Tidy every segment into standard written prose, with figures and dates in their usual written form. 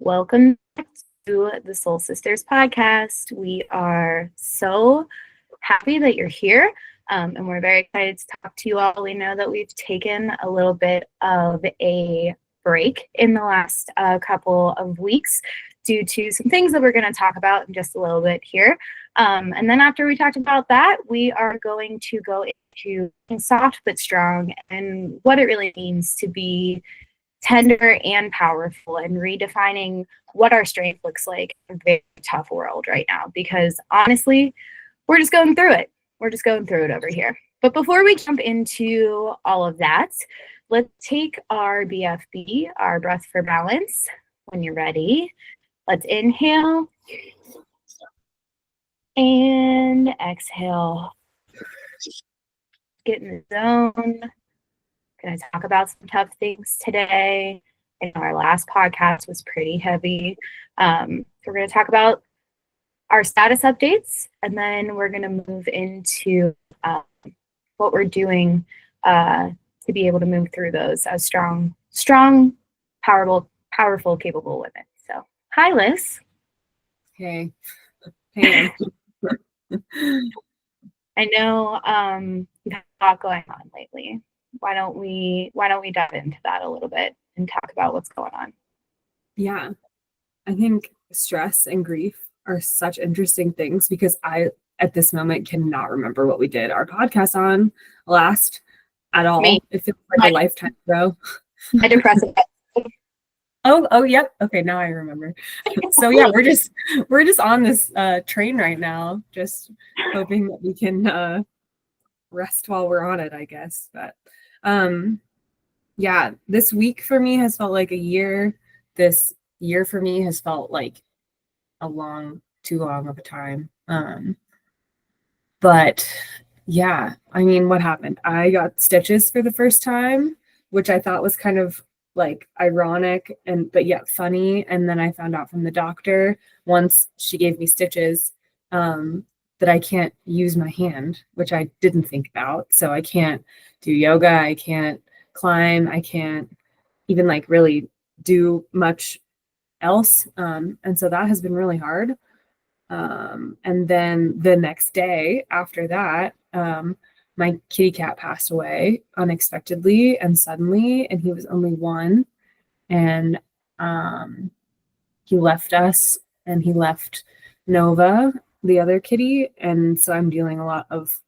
Welcome back to the Soul Sisters podcast. We are so happy that you're here, and we're very excited to talk to you all. We know that we've taken a little bit of a break in the last couple of weeks due to some things that we're going to talk about in just a little bit here. And then after we talked about that, we are going to go into soft but strong and what it really means to be tender and powerful, and redefining what our strength looks like in a very tough world right now, because honestly, we're just going through it. We're just going through it over here. But before we jump into all of that, let's take our BFB, our breath for balance. When you're ready, let's inhale and exhale. Get in the zone. Going to talk about some tough things today. I know our last podcast was pretty heavy. So we're going to talk about our status updates, and then we're going to move into what we're doing to be able to move through those as strong, powerful, capable women. So, hi, Liz. Hey. Hey. I know you've had a lot going on lately. Why don't we dive into that a little bit and talk about what's going on? Yeah. I think stress and grief are such interesting things, because I, at this moment, cannot remember what we did our podcast on last at all. It feels like a lifetime ago. My depressive. Oh, yep. Okay, now I remember. So yeah, we're just on this train right now, just hoping that we can rest while we're on it, I guess. But yeah, this week for me has felt like a year. This year for me has felt like too long of a time. But yeah, I mean, what happened? I got stitches for the first time, which I thought was kind of like ironic but yet funny. And then I found out from the doctor once she gave me stitches that I can't use my hand, which I didn't think about. So I can't do yoga, I can't climb, I can't even like really do much else. And so that has been really hard. And then the next day after that, my kitty cat passed away unexpectedly and suddenly, and he was only one. And he left us, and he left Nova, the other kitty. And so I'm dealing a lot of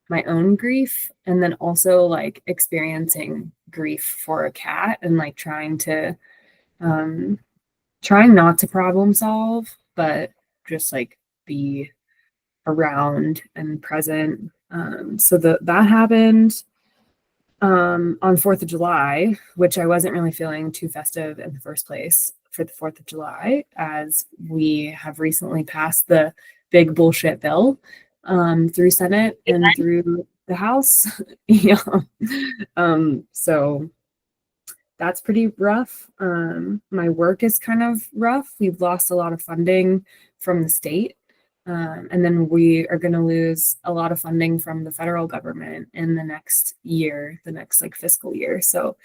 my own grief, and then also like experiencing grief for a cat, and like trying not to problem solve, but just like be around and present. So that happened on 4th of July, which I wasn't really feeling too festive in the first place for the 4th of July, as we have recently passed the big bullshit bill through Senate and through the House. Yeah. So that's pretty rough. My work is kind of rough. We've lost a lot of funding from the state. And then we are going to lose a lot of funding from the federal government in the next year, the next like fiscal year. So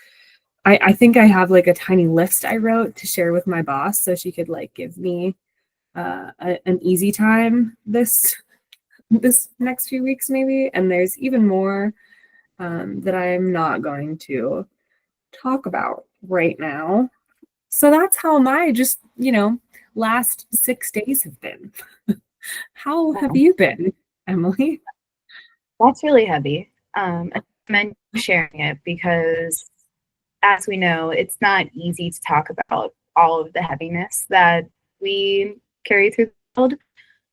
I think I have like a tiny list I wrote to share with my boss so she could like give me an easy time this next few weeks maybe. And there's even more that I'm not going to talk about right now. So that's how my just, last 6 days have been. How have you been, Emily? That's really heavy. I meant sharing it because, as we know, it's not easy to talk about all of the heaviness that we carry through the world.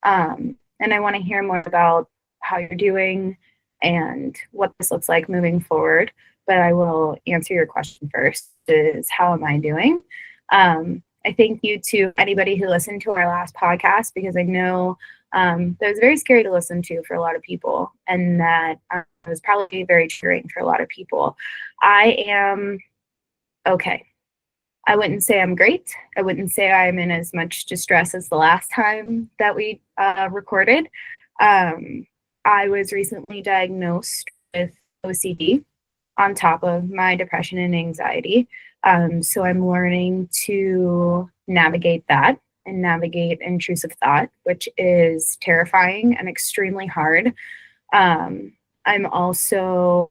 And I want to hear more about how you're doing and what this looks like moving forward. But I will answer your question first, is how am I doing? I thank you to anybody who listened to our last podcast, because I know that was very scary to listen to for a lot of people, and that was probably very triggering for a lot of people. I am okay. I wouldn't say I'm great. I wouldn't say I'm in as much distress as the last time that we recorded. I was recently diagnosed with OCD on top of my depression and anxiety. So I'm learning to navigate that and navigate intrusive thought, which is terrifying and extremely hard. I'm also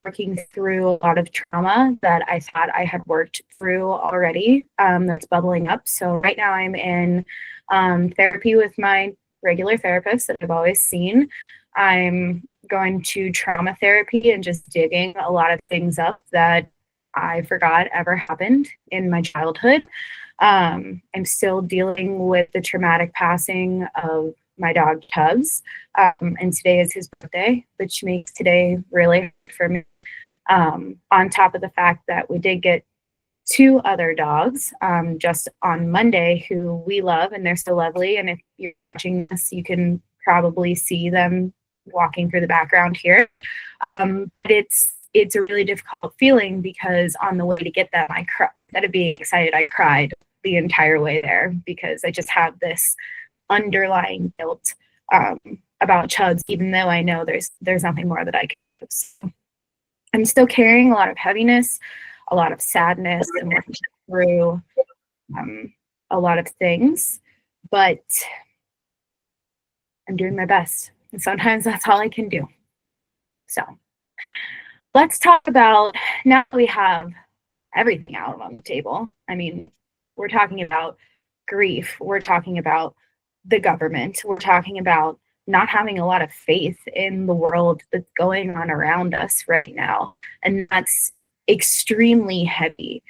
working through a lot of trauma that I thought I had worked through already, that's bubbling up. So right now I'm in therapy with my regular therapist that I've always seen. I'm going to trauma therapy and just digging a lot of things up that I forgot ever happened in my childhood. I'm still dealing with the traumatic passing of my dog Tubbs, and today is his birthday, which makes today really hard for me. On top of the fact that we did get two other dogs just on Monday who we love, and they're so lovely. And if you're watching this, you can probably see them walking through the background here. But it's a really difficult feeling because on the way to get them, I cried. Instead of being excited, I cried the entire way there because I just have this underlying guilt about Chubbs, even though I know there's nothing more that I can do. So I'm still carrying a lot of heaviness, a lot of sadness, and working through a lot of things, but I'm doing my best. And sometimes that's all I can do. So let's talk about, now that we have everything out on the table. I mean, we're talking about grief. We're talking about the government. We're talking about not having a lot of faith in the world that's going on around us right now. And that's extremely heavy.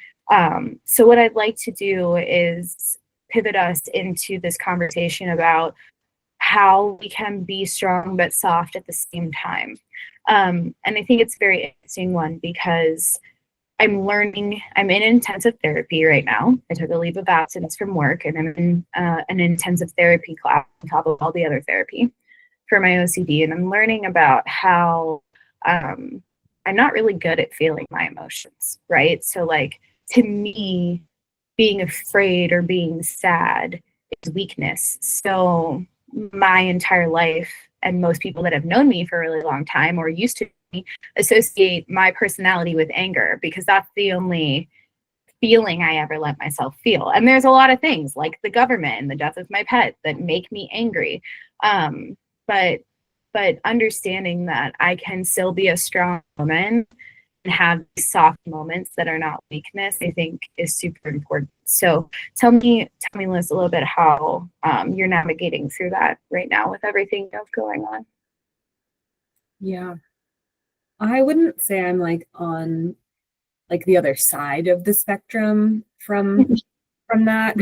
So what I'd like to do is pivot us into this conversation about how we can be strong but soft at the same time. And I think it's a very interesting one because I'm in intensive therapy right now. I took a leave of absence from work and I'm in an intensive therapy class on top of all the other therapy for my OCD. And I'm learning about how I'm not really good at feeling my emotions, right? So like, to me, being afraid or being sad is weakness. So my entire life, and most people that have known me for a really long time or used to associate my personality with anger because that's the only feeling I ever let myself feel. And there's a lot of things like the government and the death of my pet that make me angry. But understanding that I can still be a strong woman and have soft moments that are not weakness, I think is super important. So tell me, Liz, a little bit how you're navigating through that right now with everything you have going on. Yeah. I wouldn't say I'm like on like the other side of the spectrum from that,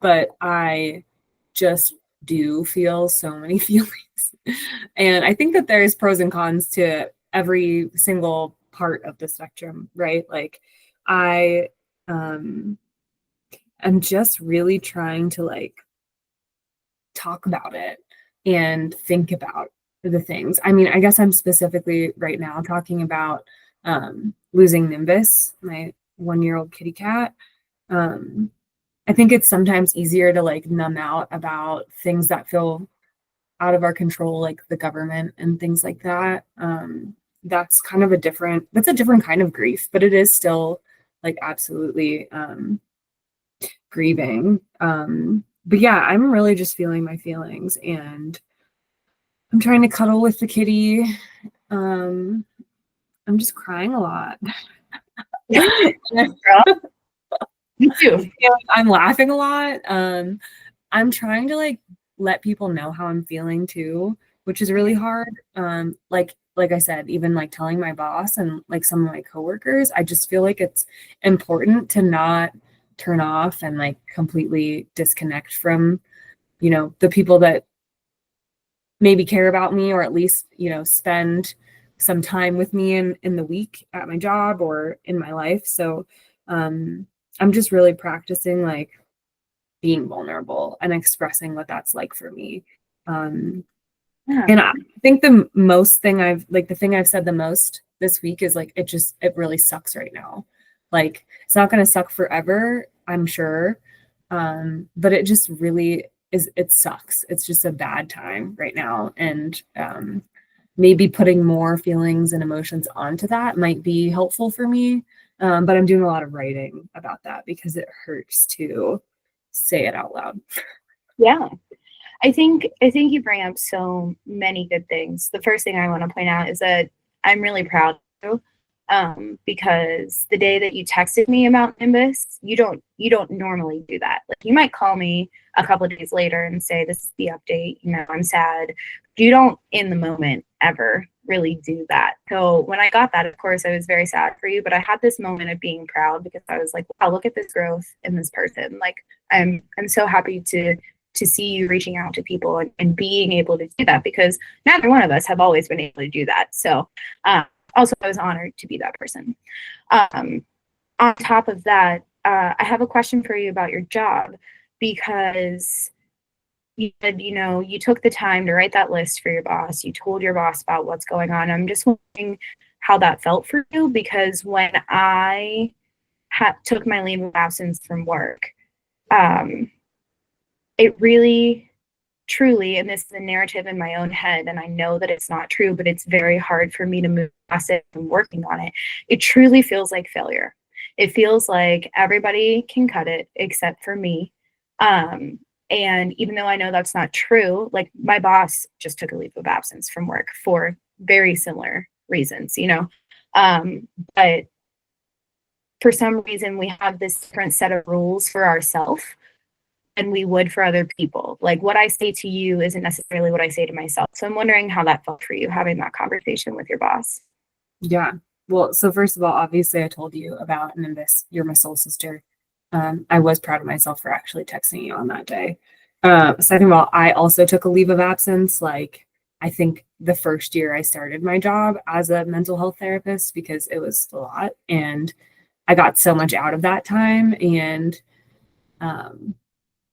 but I just do feel so many feelings. And I think that there's pros and cons to every single part of the spectrum, right? Like I'm just really trying to like talk about it and think about the things. I mean, I guess I'm specifically right now talking about losing Nimbus, my 1-year-old kitty cat. I think it's sometimes easier to like numb out about things that feel out of our control, like the government and things like that. That's a different kind of grief, but it is still like absolutely grieving. But yeah, I'm really just feeling my feelings and I'm trying to cuddle with the kitty. I'm just crying a lot. Me too. I'm laughing a lot. I'm trying to like let people know how I'm feeling too, which is really hard. Like I said, even like telling my boss and like some of my coworkers, I just feel like it's important to not turn off and like completely disconnect from, the people that maybe care about me or at least, spend some time with me in the week at my job or in my life. So I'm just really practicing like being vulnerable and expressing what that's like for me. Yeah. And I think the thing I've said the most this week is like, it really sucks right now. Like, it's not going to suck forever, I'm sure. But it just really it sucks. It's just a bad time right now. And maybe putting more feelings and emotions onto that might be helpful for me. But I'm doing a lot of writing about that because it hurts to say it out loud. Yeah. I think you bring up so many good things. The first thing I want to point out is that I'm really proud of you, because the day that you texted me about Nimbus, you don't normally do that. Like, you might call me a couple of days later and say, this is the update, I'm sad. You don't in the moment ever really do that. So when I got that, of course, I was very sad for you, but I had this moment of being proud because I was like, wow, look at this growth in this person. Like, I'm so happy to see you reaching out to people and being able to do that, because neither one of us have always been able to do that. So also, I was honored to be that person. On top of that, I have a question for you about your job, because you said, you took the time to write that list for your boss. You told your boss about what's going on. I'm just wondering how that felt for you, because when I took my leave of absence from work, it really, truly, and this is a narrative in my own head, and I know that it's not true, but it's very hard for me to move past it and working on it. It truly feels like failure. It feels like everybody can cut it except for me. And even though I know that's not true, like, my boss just took a leave of absence from work for very similar reasons, but for some reason we have this different set of rules for ourselves than we would for other people. Like, what I say to you isn't necessarily what I say to myself. So I'm wondering how that felt for you, having that conversation with your boss. Yeah. Well, so first of all, obviously I told you about Nimbus, you're my soul sister. I was proud of myself for actually texting you on that day. Second of all, I also took a leave of absence. Like, I think the first year I started my job as a mental health therapist, because it was a lot and I got so much out of that time. And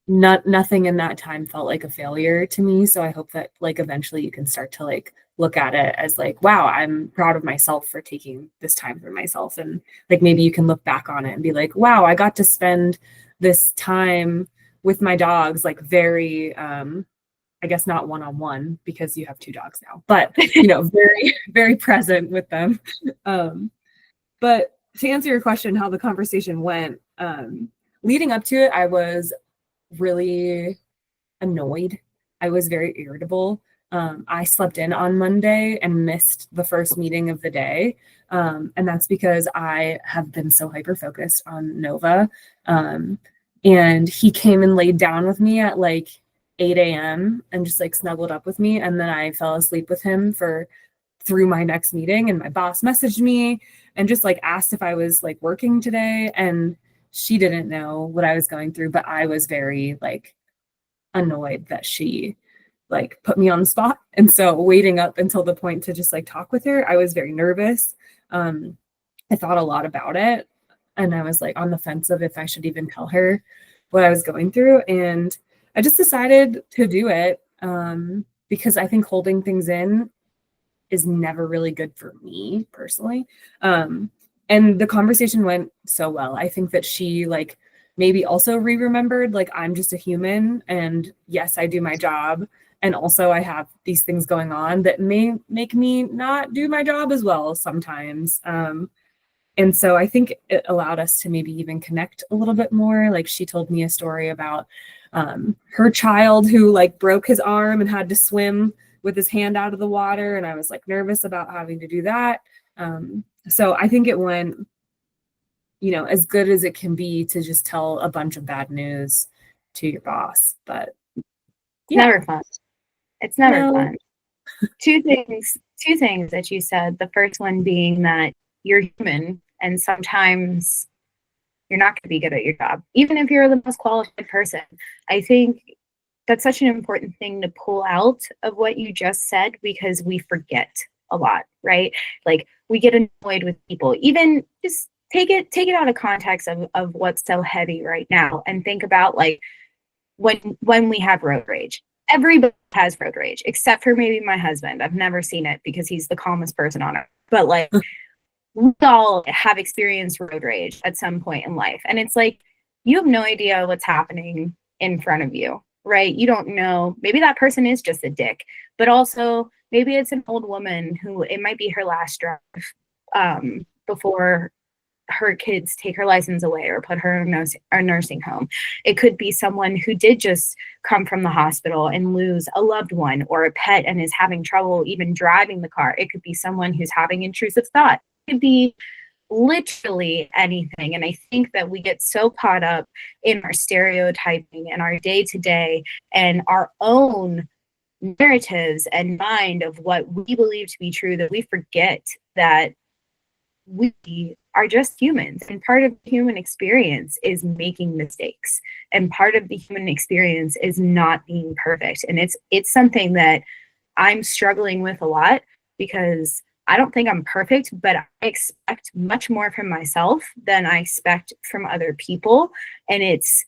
nothing in that time felt like a failure to me. So I hope that, like, eventually you can start to, like, look at it as like, wow, I'm proud of myself for taking this time for myself. And, like, maybe you can look back on it and be like, wow, I got to spend this time with my dogs, like, very, I guess not one-on-one because you have 2 dogs now, but, very, very present with them. But to answer your question, how the conversation went, leading up to it, I was really annoyed. I was very irritable. I slept in on Monday and missed the first meeting of the day. And that's because I have been so hyper-focused on Nova. And he came and laid down with me at like 8 a.m. and just, like, snuggled up with me. And then I fell asleep with him through my next meeting. And my boss messaged me and just, like, asked if I was, like, working today. And she didn't know what I was going through, but I was very, like, annoyed that she, like, put me on the spot. And so waiting up until the point to just, like, talk with her, I was very nervous. I thought a lot about it, and I was, like, on the fence of if I should even tell her what I was going through. And I just decided to do it, because I think holding things in is never really good for me personally. And the conversation went so well. I think that she, like, maybe also remembered, like, I'm just a human, and yes, I do my job, and also I have these things going on that may make me not do my job as well sometimes. And so I think it allowed us to maybe even connect a little bit more. Like, she told me a story about her child who, like, broke his arm and had to swim with his hand out of the water, and I was, like, nervous about having to do that. So I think it went, as good as it can be to just tell a bunch of bad news to your boss. But yeah. Never fun. It's never No. fun. Two things that you said. The first one being that you're human, and sometimes you're not going to be good at your job, even if you're the most qualified person. I think that's such an important thing to pull out of what you just said, because we forget a lot, right? Like, we get annoyed with people. Even just take it out of context of what's so heavy right now, and think about, like, when we have road rage. Everybody has road rage, except for maybe my husband. I've never seen it because he's the calmest person on earth. But, like, we all have experienced road rage at some point in life. And it's like, you have no idea what's happening in front of you, right? You don't know. Maybe that person is just a dick, but also maybe it's an old woman who it might be her last drive before her kids take her license away or put her in a nursing home. It could be someone who did just come from the hospital and lose a loved one or a pet and is having trouble even driving the car. It could be someone who's having intrusive thought. It could be literally anything. And I think that we get so caught up in our stereotyping and our day-to-day and our own narratives and mind of what we believe to be true that we forget that we are just humans, and part of the human experience is making mistakes, and part of the human experience is not being perfect. And it's something that I'm struggling with a lot, because I don't think I'm perfect, but I expect much more from myself than I expect from other people, and it's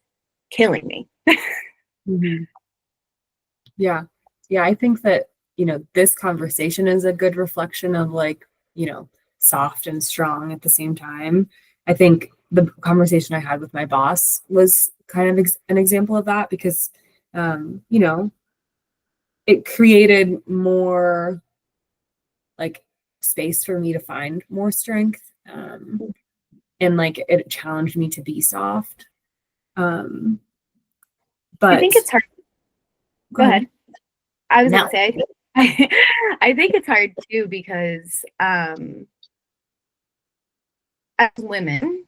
killing me. Mm-hmm. Yeah. Yeah, I think that, this conversation is a good reflection of like, soft and strong at the same time. I think the conversation I had with my boss was kind of an example of that, because, it created more like space for me to find more strength. And like it challenged me to be soft. But I think it's hard. Go ahead. I was going to say, I think it's hard too, because as women,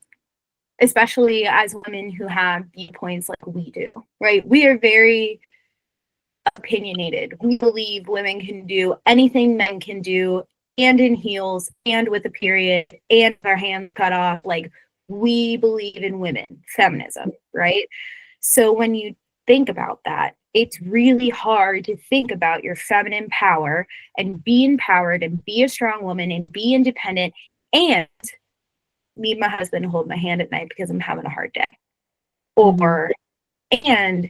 especially as women who have viewpoints like we do, right? We are very opinionated. We believe women can do anything men can do, and in heels, and with a period, and their hands cut off. Like, we believe in women, feminism, right? So when you think about that, it's really hard to think about your feminine power and be empowered and be a strong woman and be independent and need my husband to hold my hand at night because I'm having a hard day. Or, and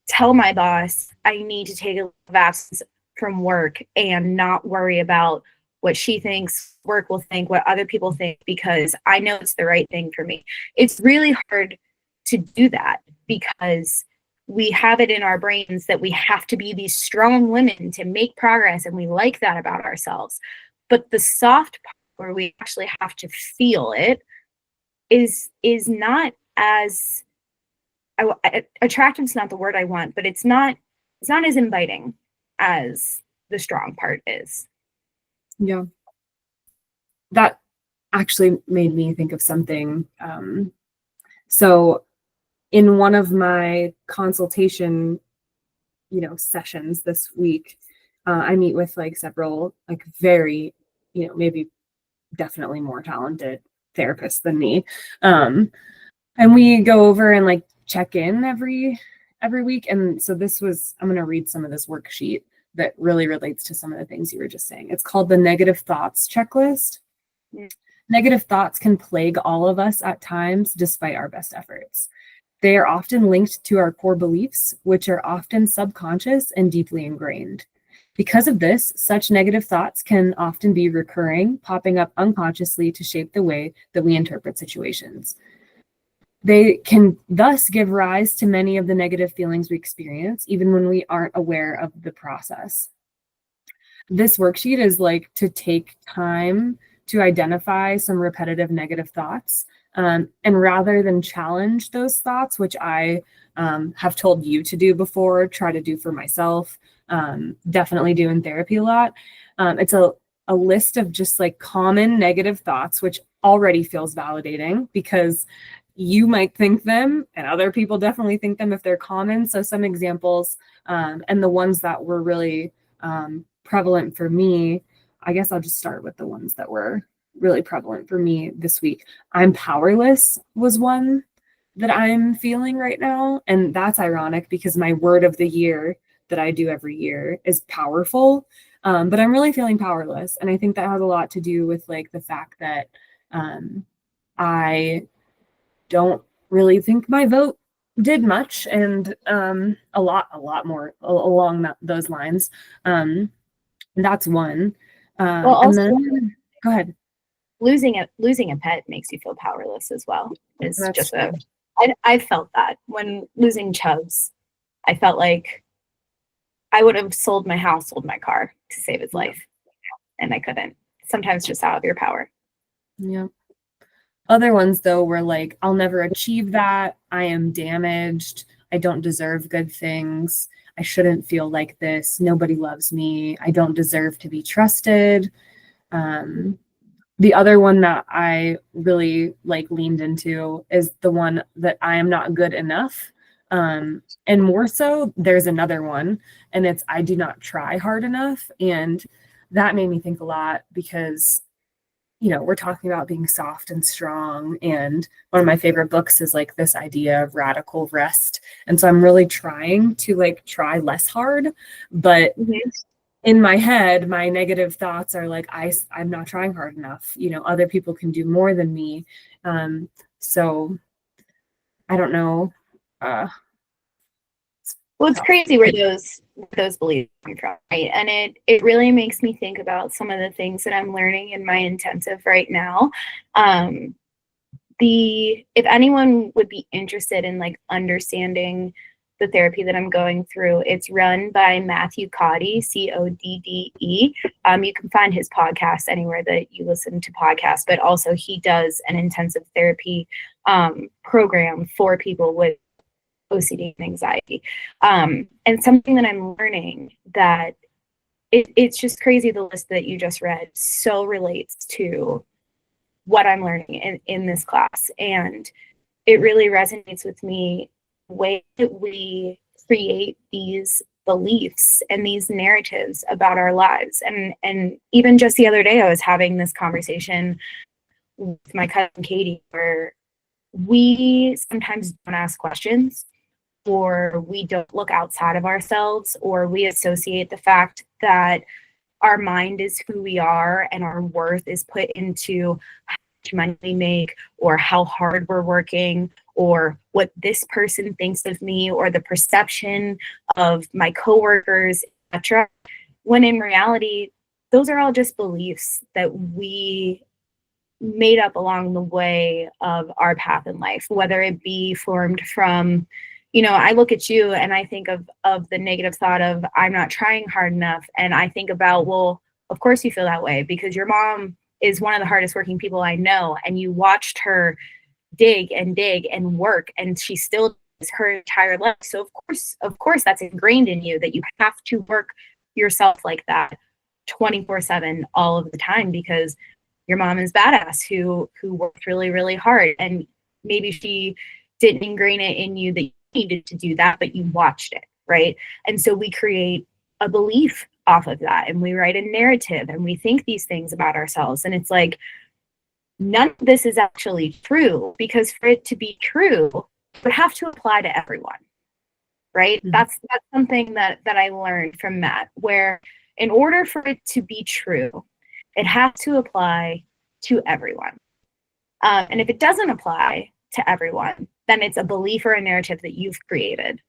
tell my boss I need to take a leave of absence from work and not worry about what she thinks, work will think, what other people think, because I know it's the right thing for me. It's really hard to do that because we have it in our brains that we have to be these strong women to make progress, and we like that about ourselves. But the soft part where we actually have to feel it is not as attractive is not the word I want, but it's not as inviting as the strong part is. Yeah. That actually made me think of something. So in one of my consultation, sessions this week, I meet with like several like very, maybe definitely more talented therapists than me. And we go over and like check in every week. And so I'm going to read some of this worksheet that really relates to some of the things you were just saying. It's called the negative thoughts checklist. Negative thoughts can plague all of us at times, despite our best efforts. They are often linked to our core beliefs, which are often subconscious and deeply ingrained. Because of this, such negative thoughts can often be recurring, popping up unconsciously to shape the way that we interpret situations. They can thus give rise to many of the negative feelings we experience, even when we aren't aware of the process. This worksheet is like to take time to identify some repetitive negative thoughts. And rather than challenge those thoughts, which I have told you to do before, try to do for myself, definitely do in therapy a lot. It's a list of just like common negative thoughts, which already feels validating because you might think them and other people definitely think them if they're common. So some examples, and the ones that were really prevalent for me, I guess I'll just start with the ones that were really prevalent for me this week. I'm powerless was one that I'm feeling right now. And that's ironic because my word of the year that I do every year is powerful. But I'm really feeling powerless. And I think that has a lot to do with like the fact that I don't really think my vote did much, and a lot more along those lines. That's one. Well, And also, then go ahead. Losing a pet makes you feel powerless as well. It's just I felt that when losing Chubbs, I felt like I would have sold my house, sold my car to save his life, and I couldn't. Sometimes just out of your power. Yeah. Other ones, though, were like, I'll never achieve that. I am damaged. I don't deserve good things. I shouldn't feel like this. Nobody loves me. I don't deserve to be trusted. The other one that I really like leaned into is the one that I am not good enough. And more so, there's another one, and it's I do not try hard enough. And that made me think a lot because, we're talking about being soft and strong. And one of my favorite books is like this idea of radical rest. And so I'm really trying to like try less hard, but in my head, my negative thoughts are like, I'm not trying hard enough. Other people can do more than me. So I don't know. Well, it's crazy where those beliefs come from, right? And it really makes me think about some of the things that I'm learning in my intensive right now. If anyone would be interested in like understanding the therapy that I'm going through, it's run by Matthew Codde, Codde. You can find his podcast anywhere that you listen to podcasts, but also he does an intensive therapy program for people with OCD and anxiety. And something that I'm learning that it's just crazy, the list that you just read so relates to what I'm learning in this class. And it really resonates with me, the way that we create these beliefs and these narratives about our lives. And even just the other day, I was having this conversation with my cousin Katie, where we sometimes don't ask questions, or we don't look outside of ourselves, or we associate the fact that our mind is who we are and our worth is put into how much money we make, or how hard we're working, or what this person thinks of me, or the perception of my coworkers, etc. When in reality, those are all just beliefs that we made up along the way of our path in life, whether it be formed from, I look at you and I think of the negative thought of I'm not trying hard enough. And I think about, well, of course you feel that way because your mom is one of the hardest working people I know. And you watched her dig and work, and she still does her entire life. So of course that's ingrained in you that you have to work yourself like that 24/7 all of the time, because your mom is badass who worked really, really hard. And maybe she didn't ingrain it in you that you needed to do that, but you watched it, right? And so we create a belief off of that, and we write a narrative, and we think these things about ourselves. And it's like, none of this is actually true, because for it to be true, it would have to apply to everyone, right? Mm-hmm. That's something that I learned from Matt, where in order for it to be true, it has to apply to everyone. And if it doesn't apply to everyone, then it's a belief or a narrative that you've created.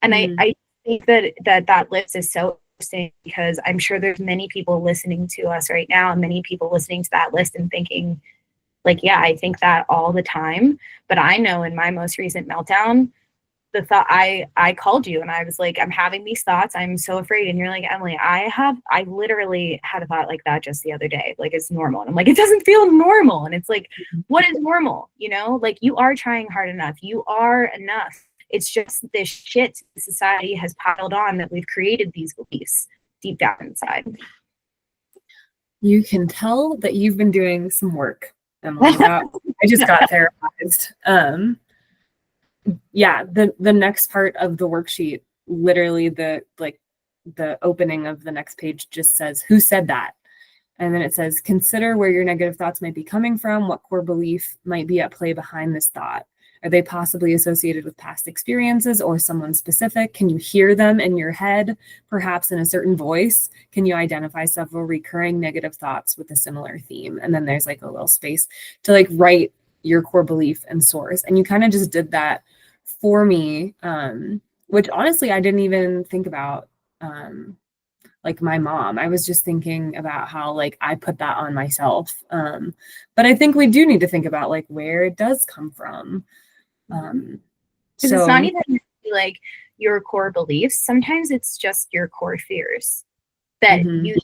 And I think that list is so interesting, because I'm sure there's many people listening to us right now, and many people listening to that list and thinking like, yeah, I think that all the time. But I know in my most recent meltdown, the thought I called you and I was like, I'm having these thoughts. I'm so afraid. And you're like, Emily, I literally had a thought like that just the other day. Like, it's normal. And I'm like, it doesn't feel normal. And it's like, what is normal? Like, you are trying hard enough. You are enough. It's just this shit society has piled on that we've created these beliefs deep down inside. You can tell that you've been doing some work, Emily. I just got therapized. Yeah, the next part of the worksheet, literally the opening of the next page just says, who said that? And then it says, consider where your negative thoughts might be coming from. What core belief might be at play behind this thought? Are they possibly associated with past experiences or someone specific? Can you hear them in your head, perhaps in a certain voice? Can you identify several recurring negative thoughts with a similar theme? And then there's like a little space to like write your core belief and source. And you kind of just did that for me, which honestly, I didn't even think about, like my mom. I was just thinking about how like I put that on myself. But I think we do need to think about like where it does come from. Because it's not even like your core beliefs. Sometimes it's just your core fears that you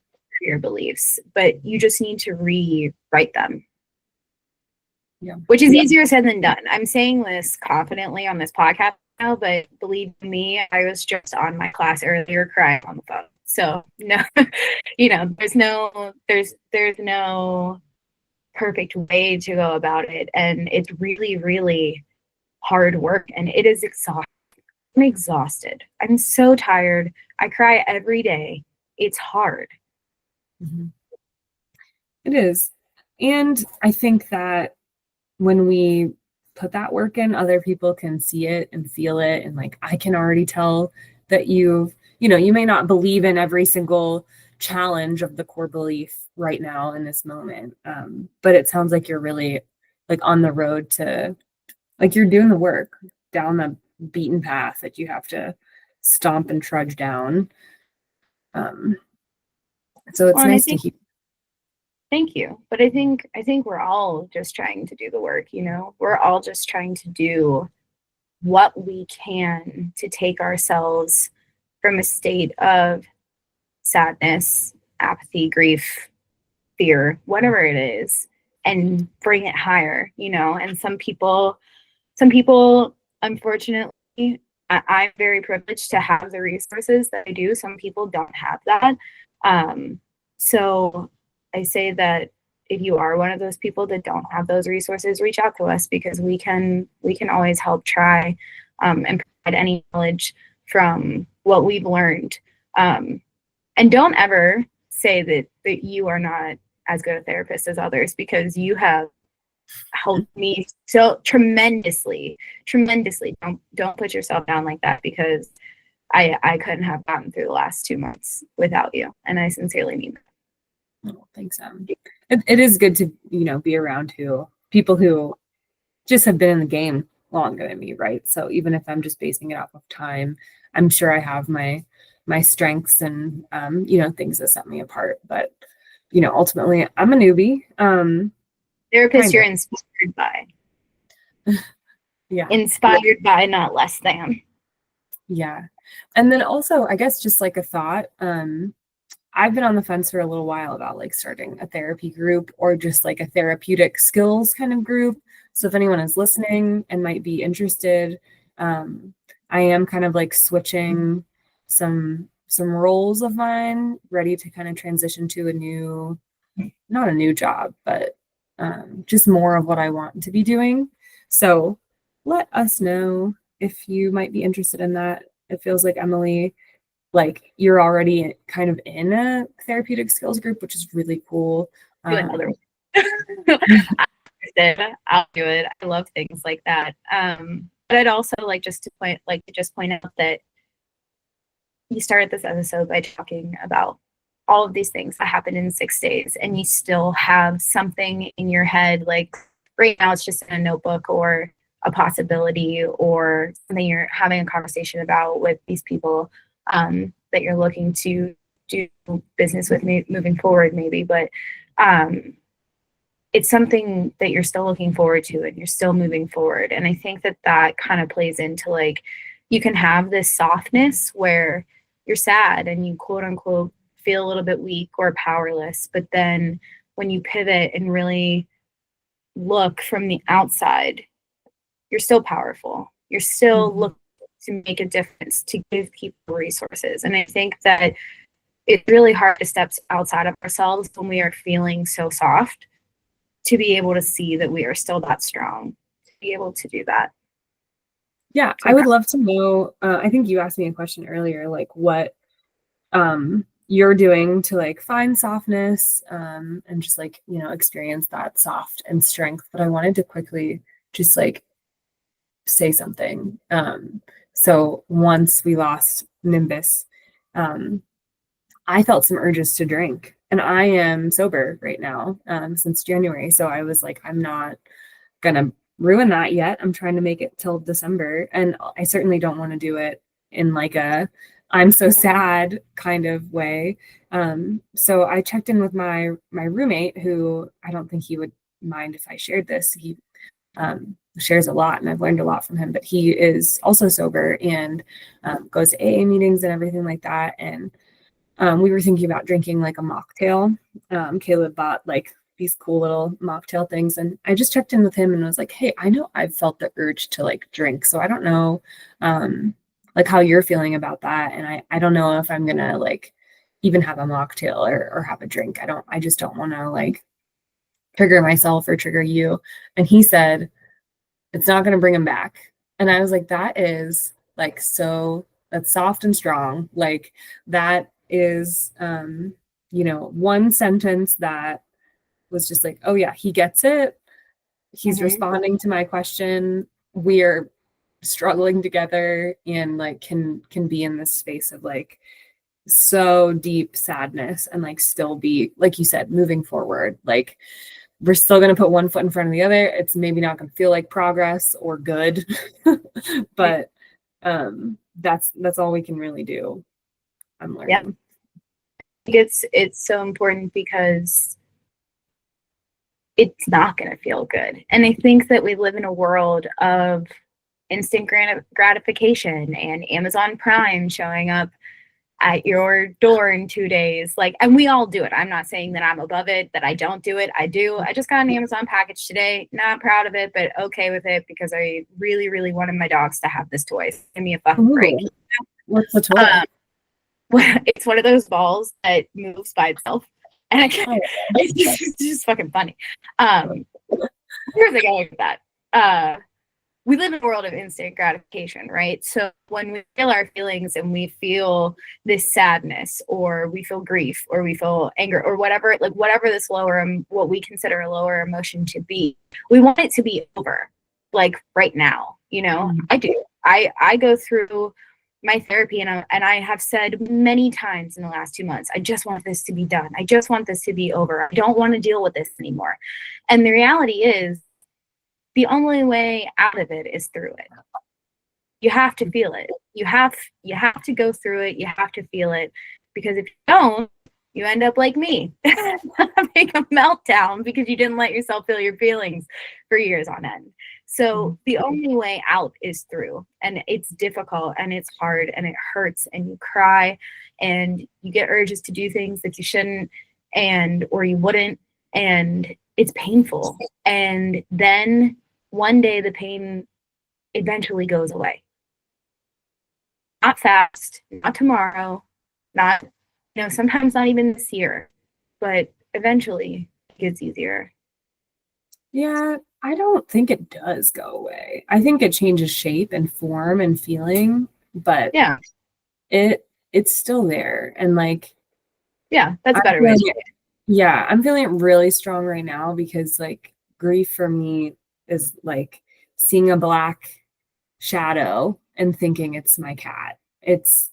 your beliefs, but you just need to rewrite them. Yeah. which is easier said than done. I'm saying this confidently on this podcast now, but believe me, I was just on my class earlier crying on the phone. So no, there's no perfect way to go about it. And it's really, really hard work, and it is exhausting. I'm exhausted. I'm so tired. I cry every day. It's hard. Mm-hmm. It is. And I think that when we put that work in, other people can see it and feel it. And like, I can already tell that you may not believe in every single challenge of the core belief right now in this moment. But it sounds like you're really like on the road to, like, you're doing the work down the beaten path that you have to stomp and trudge down. So it's nice to hear. Thank you. But I think we're all just trying to do the work, We're all just trying to do what we can to take ourselves from a state of sadness, apathy, grief, fear, whatever it is, and bring it higher, And some people, unfortunately, I'm very privileged to have the resources that I do. Some people don't have that. So I say that if you are one of those people that don't have those resources, reach out to us, because we can always help try and provide any knowledge from what we've learned. And don't ever say that you are not as good a therapist as others, because you have helped me so tremendously. Don't put yourself down like that, because I couldn't have gotten through the last 2 months without you. And I sincerely mean that. Oh, thanks. It is good to, be around people who just have been in the game longer than me, right? So even if I'm just basing it off of time, I'm sure I have my strengths and, things that set me apart. But, ultimately, I'm a newbie. Therapist you're inspired by. Yeah. Inspired by, not less than. Yeah. And then also, I guess just like a thought, I've been on the fence for a little while about like starting a therapy group or just like a therapeutic skills kind of group. So if anyone is listening and might be interested, I am kind of like switching some roles of mine, ready to kind of transition to not a new job, but just more of what I want to be doing. So let us know if you might be interested in that. It feels like, Emily, like you're already kind of in a therapeutic skills group, which is really cool. Do another one. I'll do it. I love things like that. But I'd also like to point out that you started this episode by talking about all of these things that happened in 6 days, and you still have something in your head. Like right now, it's just in a notebook or a possibility or something you're having a conversation about with these people that you're looking to do business with moving forward, maybe. But it's something that you're still looking forward to, and you're still moving forward. And I think that kind of plays into, like, you can have this softness where you're sad and you quote unquote feel a little bit weak or powerless. But then when you pivot and really look from the outside, you're still powerful. You're still looking to make a difference, to give people resources. And I think that it's really hard to step outside of ourselves when we are feeling so soft, to be able to see that we are still that strong, to be able to do that. Yeah, I would love to know, I think you asked me a question earlier, like what you're doing to like find softness and just like, experience that soft and strength. But I wanted to quickly just like say something. So once we lost Nimbus, I felt some urges to drink, and I am sober right now since January. So I was like, I'm not gonna ruin that yet. I'm trying to make it till December, and I certainly don't want to do it in like a I'm so sad kind of way. So I checked in with my roommate, who I don't think he would mind if I shared this. He shares a lot, and I've learned a lot from him, but he is also sober and goes to AA meetings and everything like that. And we were thinking about drinking like a mocktail. Caleb bought like these cool little mocktail things. And I just checked in with him and was like, hey, I know I've felt the urge to like drink. So I don't know like how you're feeling about that. And I don't know if I'm gonna like even have a mocktail or have a drink. I just don't want to like trigger myself or trigger you. And he said, it's not gonna bring him back. And I was like, that is like so that's soft and strong. Like that is one sentence that was just like, oh yeah, he gets it. He's responding to my question. We're struggling together and like can be in this space of like so deep sadness and like still be, like you said, moving forward. Like we're still going to put one foot in front of the other. It's maybe not going to feel like progress or good, but that's all we can really do. I'm learning. Yeah. I think it's so important because it's not going to feel good. And I think that we live in a world of instant gratification and Amazon Prime showing up at your door in 2 days. Like, and we all do it. I'm not saying that I'm above it, that I don't do it. I do. I just got an Amazon package today. Not proud of it, but okay with it because I really, really wanted my dogs to have this toy. Give me a fucking break. What's the toy? It's one of those balls that moves by itself. And it's just fucking funny. Here's the go with that. We live in a world of instant gratification, right? So when we feel our feelings and we feel this sadness or we feel grief or we feel anger or whatever, like whatever this what we consider a lower emotion to be, we want it to be over, like right now, you know? I do. I go through my therapy and I have said many times in the last 2 months, I just want this to be done. I just want this to be over. I don't want to deal with this anymore. And the reality is, the only way out of it is through it. You have to feel it. You have to go through it. You have to feel it, because if you don't, you end up like me, having a meltdown because you didn't let yourself feel your feelings for years on end. So the only way out is through, and it's difficult and it's hard and it hurts and you cry and you get urges to do things that you shouldn't or you wouldn't, and it's painful. And then one day the pain eventually goes away. Not fast, not tomorrow, not, sometimes not even this year, but eventually it gets easier. Yeah, I don't think it does go away. I think it changes shape and form and feeling, but yeah, it's still there. And like, yeah, that's a better way. Yeah, I'm feeling it really strong right now because like grief for me is like seeing a black shadow and thinking it's my cat. It's,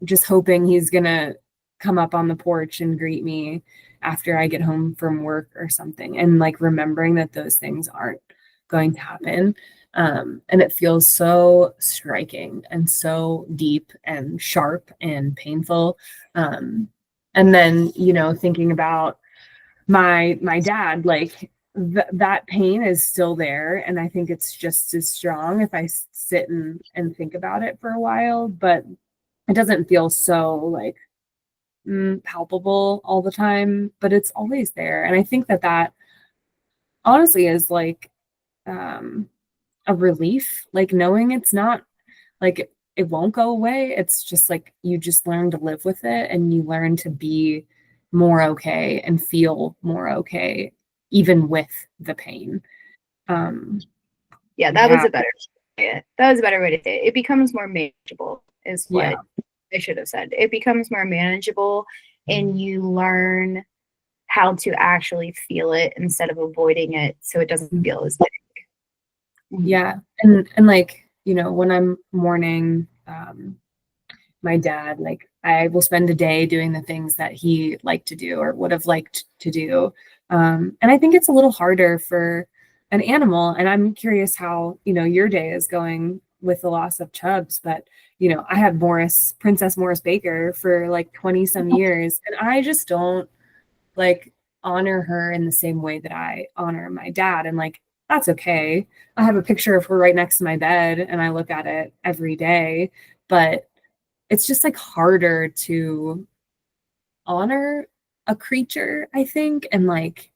just hoping he's gonna come up on the porch and greet me after I get home from work or something, and like remembering that those things aren't going to happen. And it feels so striking and so deep and sharp and painful. And then, thinking about my dad, like that pain is still there. And I think it's just as strong if I sit and think about it for a while, but it doesn't feel so like palpable all the time, but it's always there. And I think that honestly is like a relief, like knowing it's not like it won't go away. It's just like you just learn to live with it and you learn to be more okay and feel more okay even with the pain. Yeah, that was a better that was a better way to say it. It becomes more manageable is what I should have said. It becomes more manageable and you learn how to actually feel it instead of avoiding it so it doesn't feel as big. Yeah. And like, when I'm mourning my dad, like I will spend a day doing the things that he liked to do or would have liked to do. And I think it's a little harder for an animal. And I'm curious how, your day is going with the loss of Chubbs, but I had Princess Morris Baker for like 20 some years, and I just don't like honor her in the same way that I honor my dad. And like, that's okay. I have a picture of her right next to my bed and I look at it every day, but it's just like harder to honor a creature, I think. And like,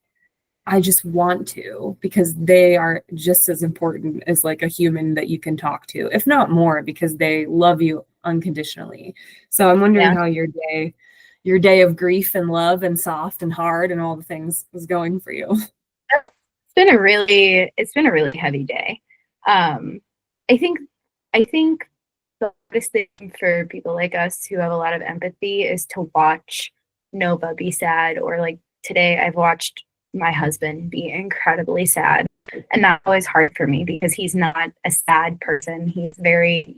I just want to, because they are just as important as like a human that you can talk to, if not more, because they love you unconditionally. So I'm wondering Yeah. how your day of grief and love and soft and hard and all the things was going for you. It's been a really heavy day. I think the hardest thing for people like us who have a lot of empathy is to watch Nova be sad, or like today I've watched my husband be incredibly sad. And that's always hard for me because he's not a sad person. He's very,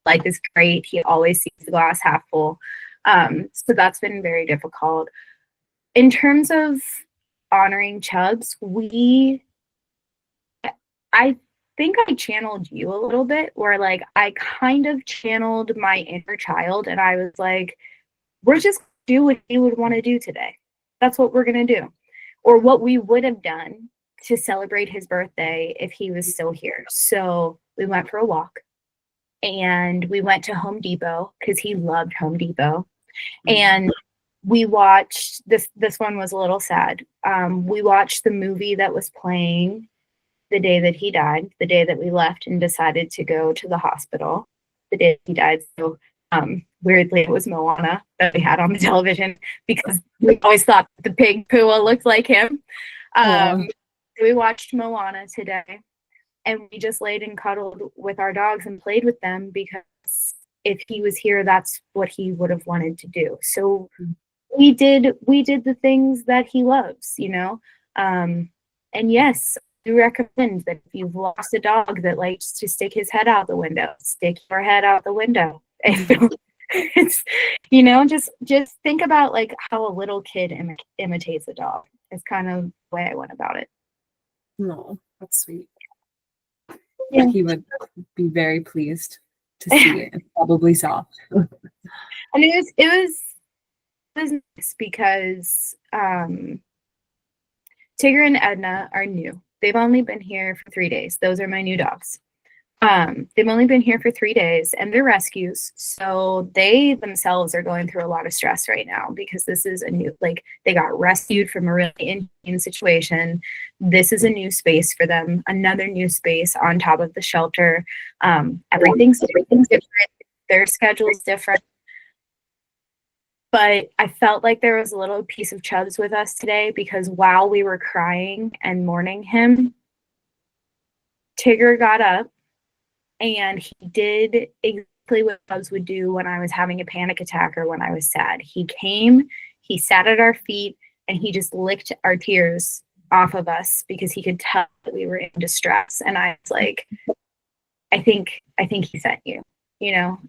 life is great. He always sees the glass half full. So that's been very difficult. In terms of honoring Chubbs, I think I channeled you a little bit, where like I kind of channeled my inner child, and I was like, we're just do what he would want to do today. That's what we're going to do. Or what we would have done to celebrate his birthday if he was still here. So we went for a walk, and we went to Home Depot because he loved Home Depot. And we watched this one was a little sad. We watched the movie that was playing the day that he died, the day that we left and decided to go to the hospital, the day he died. So weirdly, it was Moana that we had on the television because we always thought the pig Pua looked like him. So we watched Moana today, and we just laid and cuddled with our dogs and played with them, because if he was here, that's what he would have wanted to do. So we did the things that he loves, and yes, I do recommend that if you've lost a dog that likes to stick his head out the window, stick your head out the window. It's just think about like how a little kid imitates a dog. It's kind of the way I went about it. No, that's sweet. Yeah. He would be very pleased to see it, and probably saw. And it was nice because Tigger and Edna are new. They've only been here for 3 days. Those are my new dogs. They've only been here for 3 days, and they're rescues. So they themselves are going through a lot of stress right now, because this is a new, like, they got rescued from a really inhumane situation. This is a new space for them, another new space on top of the shelter. Everything's different. Their schedule's different. But I felt like there was a little piece of Chubbs with us today, because while we were crying and mourning him, Tigger got up and he did exactly what Chubbs would do when I was having a panic attack or when I was sad. He came, he sat at our feet, and he just licked our tears off of us because he could tell that we were in distress. And I was like, I think he sent you,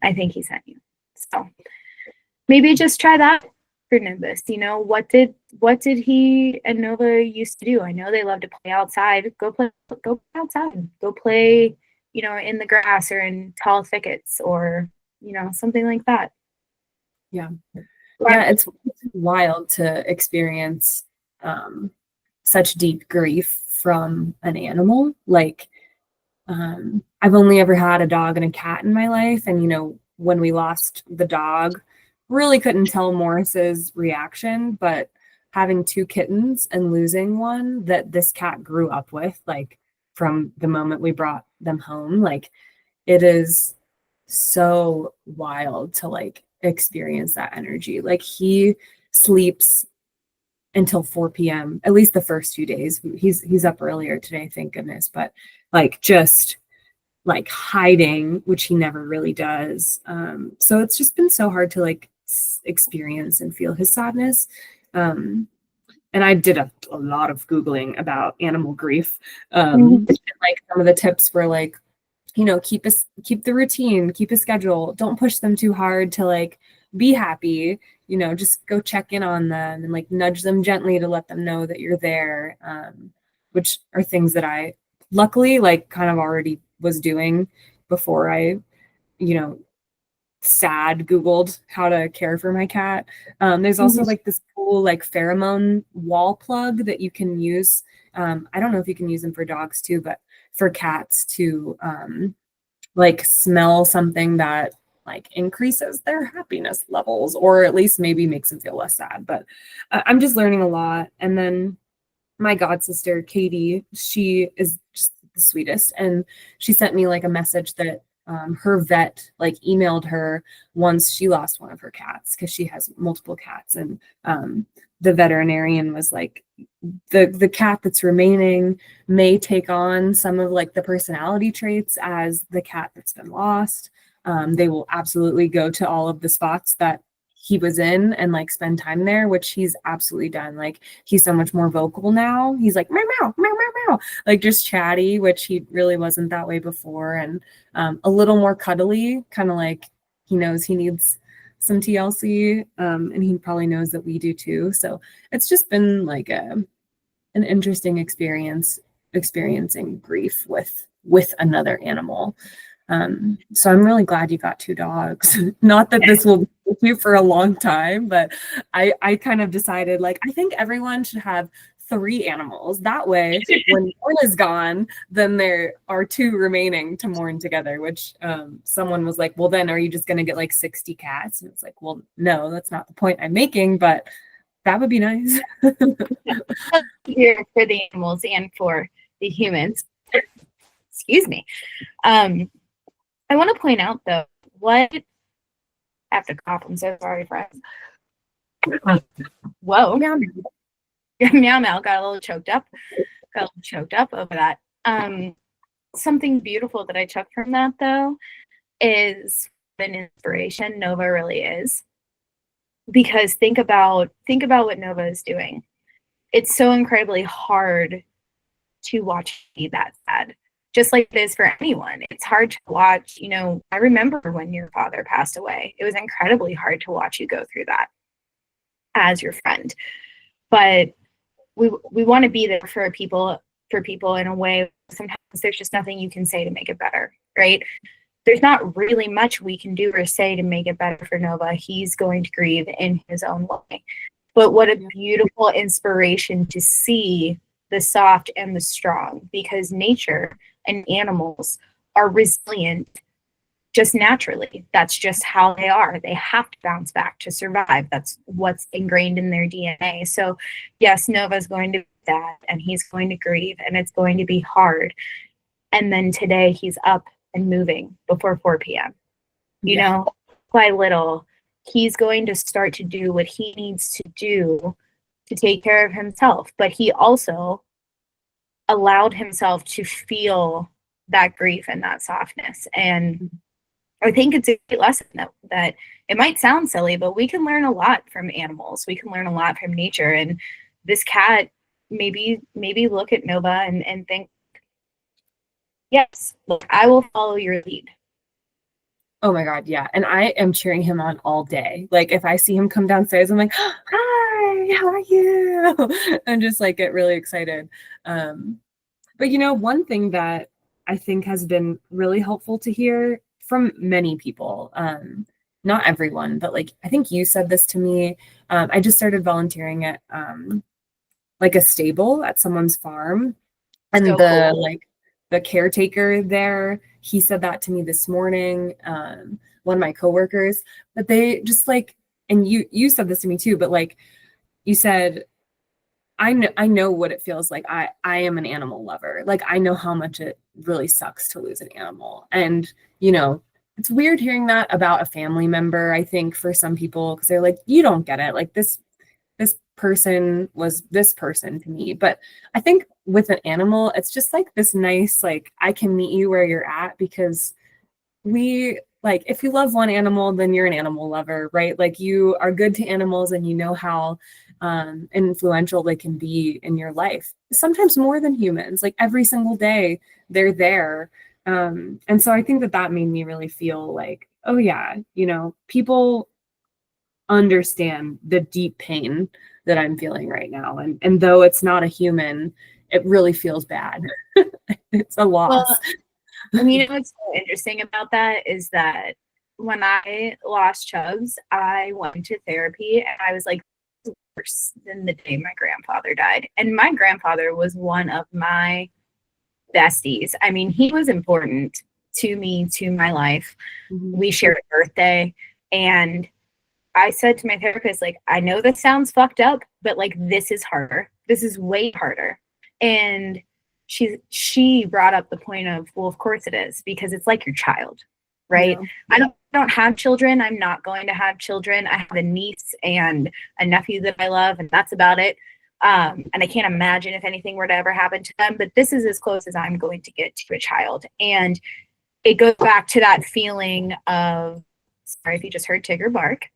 I think he sent you. So maybe just try that for Nimbus. What did he and Nova used to do? I know they love to play outside. Go play outside. Go play, in the grass or in tall thickets, or something like that. Yeah, it's wild to experience such deep grief from an animal. Like, I've only ever had a dog and a cat in my life, and when we lost the dog, really couldn't tell Morris's reaction, but having 2 kittens and losing one that this cat grew up with, like, from the moment we brought them home, like, it is so wild to like experience that energy. Like, he sleeps until 4 p.m. at least the first few days. He's up earlier today, thank goodness, but like just like hiding, which he never really does. So it's just been so hard to like experience and feel his sadness. And I did a lot of Googling about animal grief. And, like, some of the tips were like, keep the routine, keep a schedule, don't push them too hard to like be happy, just go check in on them and like nudge them gently to let them know that you're there. Which are things that I luckily like kind of already was doing before I, sad Googled how to care for my cat. There's also like this cool like pheromone wall plug that you can use. I don't know if you can use them for dogs too, but for cats to like smell something that like increases their happiness levels, or at least maybe makes them feel less sad. But I'm just learning a lot. And then my god sister, Katie, she is just the sweetest. And she sent me like a message that her vet like emailed her once she lost one of her cats because she has multiple cats. And the veterinarian was like, the cat that's remaining may take on some of like the personality traits as the cat that's been lost. They will absolutely go to all of the spots that he was in and like spend time there, which he's absolutely done. Like he's so much more vocal now. He's like meow meow meow meow meow, like just chatty, which he really wasn't that way before, and a little more cuddly, kind of like he knows he needs some TLC, and he probably knows that we do too. So it's just been like an interesting experiencing grief with another animal. So I'm really glad you got 2 dogs. Not that this will be with you for a long time, but I kind of decided like I think everyone should have 3 animals. That way, when one is gone, then there are 2 remaining to mourn together. Which someone was like, "Well, then are you just going to get like 60 cats?" And it's like, "Well, no, that's not the point I'm making, but that would be nice." Here for the animals and for the humans. Excuse me. I want to point out though, I have to cough. I'm so sorry, friends. Whoa. Meow meow. Got a little choked up over that. Something beautiful that I took from that though is an inspiration Nova really is. Because think about what Nova is doing. It's so incredibly hard to watch me that sad. Just like it is for anyone. It's hard to watch, I remember when your father passed away. It was incredibly hard to watch you go through that as your friend. But we want to be there for people in a way. Sometimes there's just nothing you can say to make it better, right? There's not really much we can do or say to make it better for Nova. He's going to grieve in his own way. But what a beautiful inspiration to see the soft and the strong, because nature and animals are resilient just naturally. That's just how they are. They have to bounce back to survive. That's what's ingrained in their DNA. So yes, Nova's going to be sad and he's going to grieve and it's going to be hard. And then today he's up and moving before 4 p.m. You know, by little, he's going to start to do what he needs to do to take care of himself. But he also allowed himself to feel that grief and that softness. And I think it's a great lesson that it might sound silly, but we can learn a lot from animals. We can learn a lot from nature. And this cat maybe look at Nova and think, yes, look, I will follow your lead. Oh my God, yeah. And I am cheering him on all day. Like if I see him come downstairs, I'm like, hi, how are you? And just like get really excited. But one thing that I think has been really helpful to hear from many people, not everyone, but like I think you said this to me. I just started volunteering at like a stable at someone's farm. And So the cool. the caretaker there, he said that to me this morning, one of my coworkers, but they just like, and you said this to me too, but like you said, I know what it feels like. I am an animal lover. Like I know how much it really sucks to lose an animal. And, it's weird hearing that about a family member, I think, for some people, because they're like, you don't get it. Like this person was this person to me. But I think with an animal, it's just like this nice, like I can meet you where you're at, because like if you love one animal, then you're an animal lover, right? Like you are good to animals and you know how influential they can be in your life, sometimes more than humans. Like every single day they're there. And so I think that made me really feel like, oh yeah, people understand the deep pain that I'm feeling right now. And though it's not a human, it really feels bad. It's a loss. Well, what's so interesting about that is that when I lost Chubbs, I went to therapy and I was like, worse than the day my grandfather died. And my grandfather was one of my besties. I mean, he was important to me, to my life. Mm-hmm. We shared a birthday. And I said to my therapist, like, I know this sounds fucked up, but like, this is harder this is way harder. And she brought up the point of, well, of course it is, because it's like your child, right? Yeah. I don't have children. I'm not going to have children. I have a niece and a nephew that I love, and that's about it. And I can't imagine if anything were to ever happen to them, but this is as close as I'm going to get to a child. And it goes back to that feeling of, sorry if you just heard Tigger bark.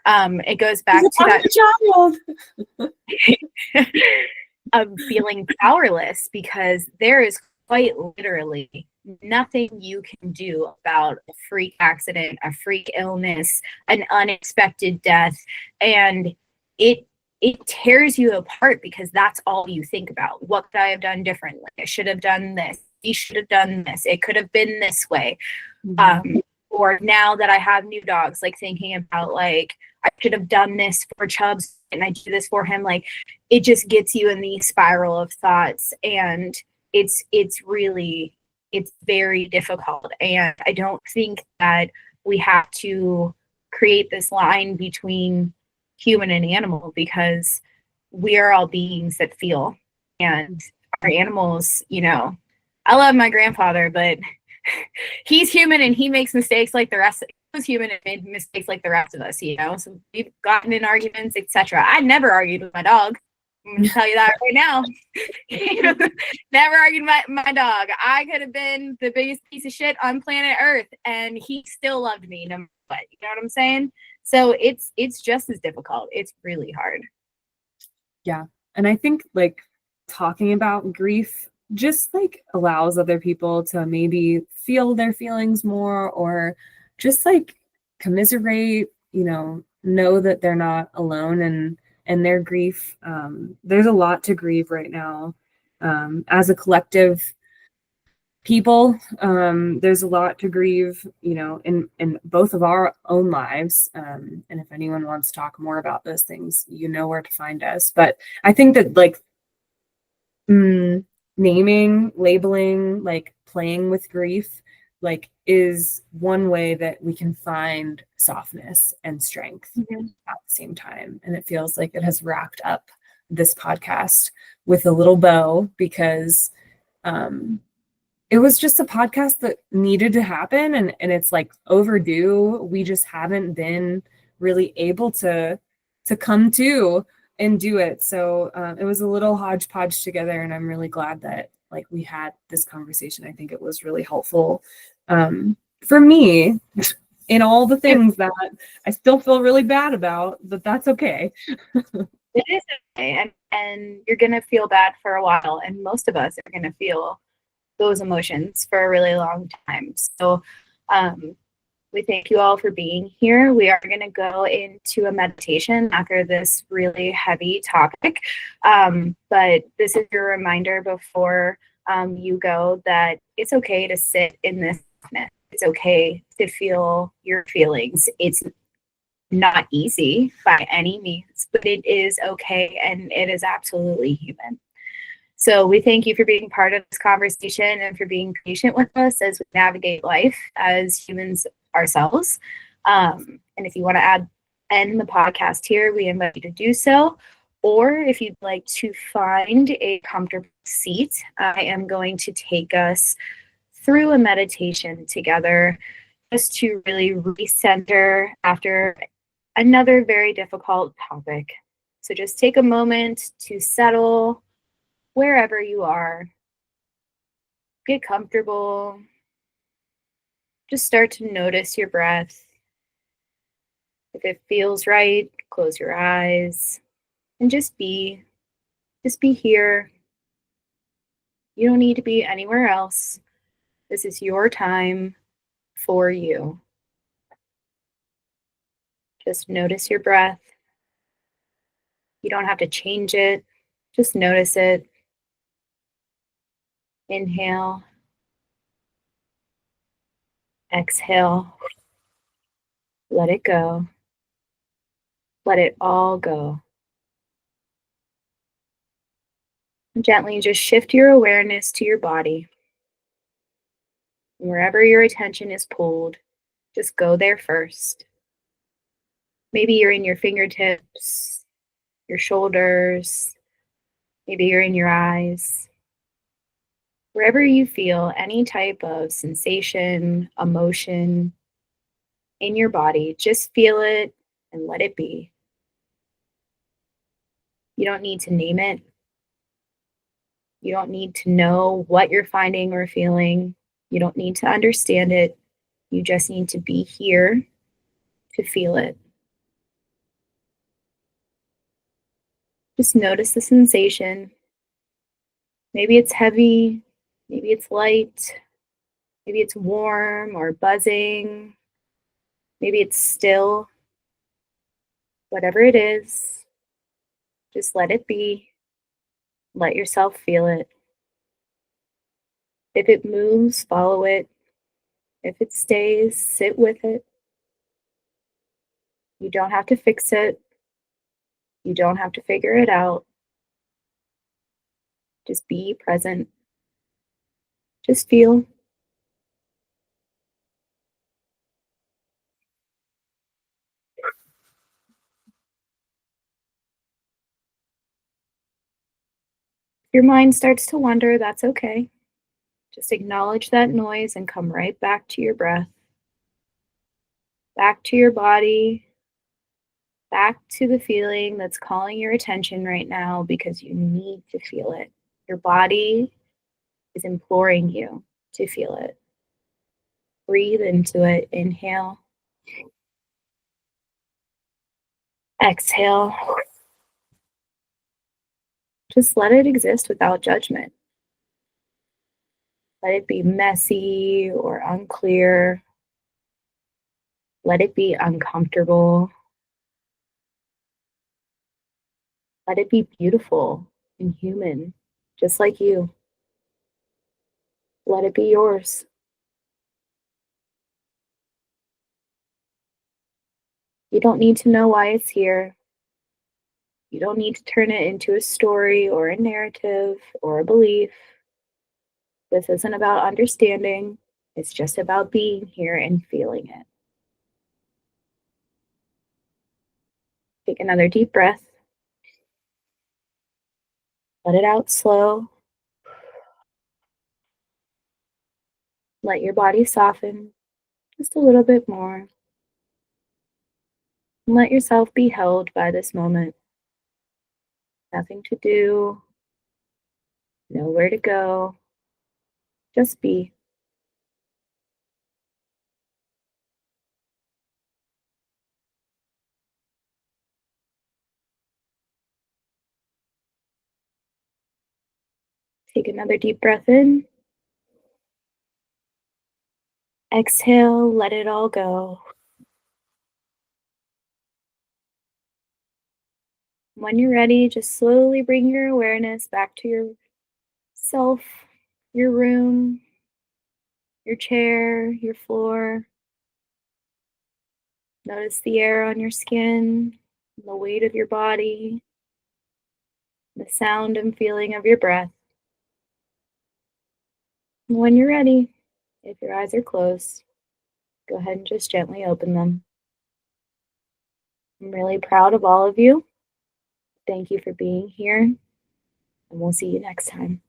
It goes back to that child. of feeling powerless, because there is quite literally nothing you can do about a freak accident, a freak illness, an unexpected death. And it tears you apart, because that's all you think about. What could I have done differently? I should have done this. You should have done this. It could have been this way. Or now that I have new dogs, like thinking about like, I should have done this for Chubbs and I do this for him. Like, it just gets you in the spiral of thoughts, and it's very difficult. And I don't think that we have to create this line between human and animal, because we are all beings that feel, and our animals, I love my grandfather, but he's human and he makes mistakes like the rest. He was human and made mistakes like the rest of us, So we've gotten in arguments, etc. I never argued with my dog. I'm gonna tell you that right now. Never argued with my dog. I could have been the biggest piece of shit on planet Earth, and he still loved me no matter what. You know what I'm saying? So it's just as difficult. It's really hard. Yeah. And I think like talking about grief just like allows other people to maybe feel their feelings more, or just like commiserate, know that they're not alone and their grief. There's a lot to grieve right now. As a collective people, there's a lot to grieve, in both of our own lives. And if anyone wants to talk more about those things, you know where to find us. But I think that like naming, labeling, like playing with grief, like is one way that we can find softness and strength at the same time. And it feels like it has wrapped up this podcast with a little bow, because it was just a podcast that needed to happen, and it's like overdue. We just haven't been really able to come to and do it. So it was a little hodgepodge together, and I'm really glad that like we had this conversation. I think it was really helpful for me in all the things that I still feel really bad about, but that's okay. It is okay. And you're going to feel bad for a while. And most of us are going to feel those emotions for a really long time. So we thank you all for being here. We are going to go into a meditation after this really heavy topic. But this is your reminder before you go that it's okay to sit in this. It's okay to feel your feelings. It's not easy by any means, but it is okay, and it is absolutely human. So we thank you for being part of this conversation and for being patient with us as we navigate life as humans ourselves. And if you want to end the podcast here, we invite you to do so. Or if you'd like to find a comfortable seat, I am going to take us through a meditation together, just to really recenter after another very difficult topic. So just take a moment to settle wherever you are. Get comfortable. Just start to notice your breath. If it feels right, close your eyes and just be here. You don't need to be anywhere else. This is your time for you. Just notice your breath. You don't have to change it. Just notice it. Inhale. Exhale. Let it go. Let it all go. And gently just shift your awareness to your body. And wherever your attention is pulled, just go there first. Maybe you're in your fingertips, your shoulders, Maybe you're in your eyes. Wherever you feel any type of sensation, emotion in your body, just feel it and let it be. You don't need to name it. You don't need to know what you're finding or feeling. You don't need to understand it. You just need to be here to feel it. Just notice the sensation. Maybe it's heavy, maybe it's light, maybe it's warm or buzzing, maybe it's still. Whatever it is, just let it be. Let yourself feel it. If it moves, follow it. If it stays, sit with it. You don't have to fix it. You don't have to figure it out. Just be present. Just feel. If your mind starts to wander, that's okay. Just acknowledge that noise and come right back to your breath, back to your body, back to the feeling that's calling your attention right now because you need to feel it. Your body is imploring you to feel it. Breathe into it. Inhale. Exhale. Just let it exist without judgment. Let it be messy or unclear. Let it be uncomfortable. Let it be beautiful and human, just like you. Let it be yours. You don't need to know why it's here. You don't need to turn it into a story or a narrative or a belief. This isn't about understanding. It's just about being here and feeling it. Take another deep breath. Let it out slow. Let your body soften just a little bit more. And let yourself be held by this moment. Nothing to do, nowhere to go. Just be. Take another deep breath in. Exhale, let it all go. When you're ready, just slowly bring your awareness back to yourself, your room, your chair, your floor. Notice the air on your skin, the weight of your body, the sound and feeling of your breath. And when you're ready, if your eyes are closed, go ahead and just gently open them. I'm really proud of all of you. Thank you for being here, and we'll see you next time.